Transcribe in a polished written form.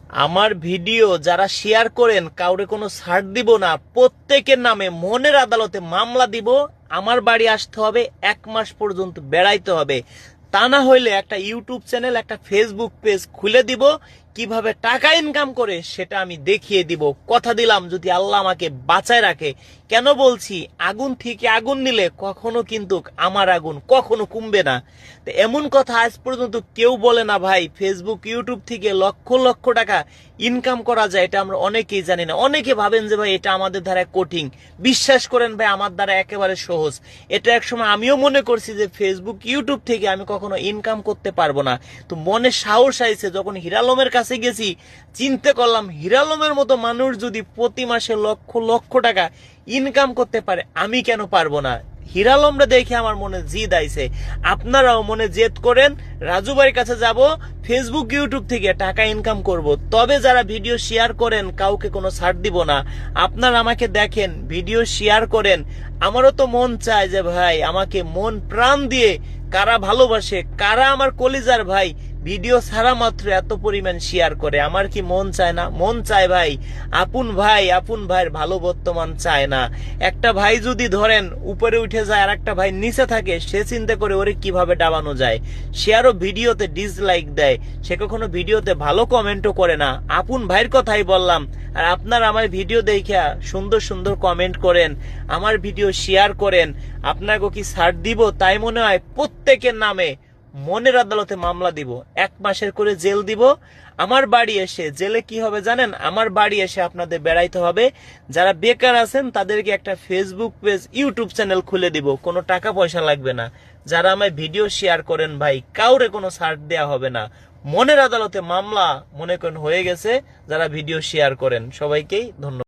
আমার ভিডিও যারা শেয়ার করেন কাউরে কোনো ছাড় দিব না, প্রত্যেকের নামে মনের আদালতে মামলা দিব। আমার বাড়ি আসতে হবে, 1 মাস পর্যন্ত বেড়াইতে হবে। তা না হইলে একটা ইউটিউব চ্যানেল, একটা ফেসবুক পেজ খুলে দিব, কিভাবে টাকা ইনকাম করে সেটা আমি দেখিয়ে দিব। কথা দিলাম যদি আল্লাহ আমাকে বাঁচায় রাখে। কেন বলছি, আগুন থেকে আগুন নিলে কখনো কিন্তু আমার আগুন কখনো কমবে না। তো এমন কথা আজ পর্যন্ত কেউ বলে না ভাই ফেসবুক ইউটিউব থেকে লক্ষ লক্ষ টাকা ইনকাম করা যায়। এটা আমরা অনেকেই জানি না। অনেকে ভাবেন যে ভাই এটা আমাদের দ্বারা কঠিন। বিশ্বাস করেন ভাই, আমার দ্বারা একেবারে সহজ। এটা একসময় আমিও মনে করছি যে ফেসবুক ইউটিউব থেকে আমি কখনো ইনকাম করতে পারবো না। তো মনে সাহস আইছে যখন হিরালমের কাছে গেছি, চিন্তা করলাম হিরালমের মতো মানুষ যদি প্রতি মাসে লক্ষ লক্ষ টাকা ইনকাম করতে পারে, আমি কেন পারবো না। হিরালমরা দেখে আমার মনে জিদ আইছে। আপনারাও মনে জেদ করেন, রাজু ভাইয়ের কাছে যাব, ফেসবুক ইউটিউব থেকে টাকা ইনকাম করব। তবে যারা ভিডিও শেয়ার করেন কাউকে কোনো ছাড় দিব না। আপনারা আমাকে দেখেন, ভিডিও শেয়ার করেন, আমারও তো মন চায় যে ভাই আমাকে মন প্রাণ দিয়ে কারা ভালোবাসে, কারা আমার কলিজার ভাই ভিডিও ছাড়া মাত্র এত পরিমাণ শেয়ার করে। আমার কি মন চায় না? মন চায় ভাই। আপন ভাইয়ের ভালো বর্তমান চায় না। একটা ভাই যদি ধরেন উপরে উঠে যায় আর একটা ভাই নিচে থাকে, সে চিন্তা করে ওরে কিভাবে ডাবানো যায়। সে আরো ভিডিওতে ডিসলাইক দেয়, সে কখনো ভিডিওতে ভালো কমেন্টও করে না। আপন ভাইয়ের কথাই বললাম। আর আপনারা আমার ভিডিও দেখা সুন্দর সুন্দর কমেন্ট করেন, আমার ভিডিও শেয়ার করেন। আপনাকে কি ছাড় দিব তাই মনে হয়? প্রত্যেকের নামে মনের আদালতে মামলা দিব, 1 মাসের করে জেল দিব। আমার বাড়ি এসে জেলে কি হবে জানেন? আমার বাড়ি এসে আপনাদের বেড়াইতে হবে। যারা বেকার আছেন তাদেরকে একটা ফেসবুক পেজ, ইউটিউব চ্যানেল খুলে দিব, কোনো টাকা পয়সা লাগবে না। যারা আমার ভিডিও শেয়ার করেন ভাই, কাউরে কোনো ছাড় দেয়া হবে না। মনের আদালতে মামলা মনে করেন হয়ে গেছে যারা ভিডিও শেয়ার করেন। সবাইকেই ধন্যবাদ।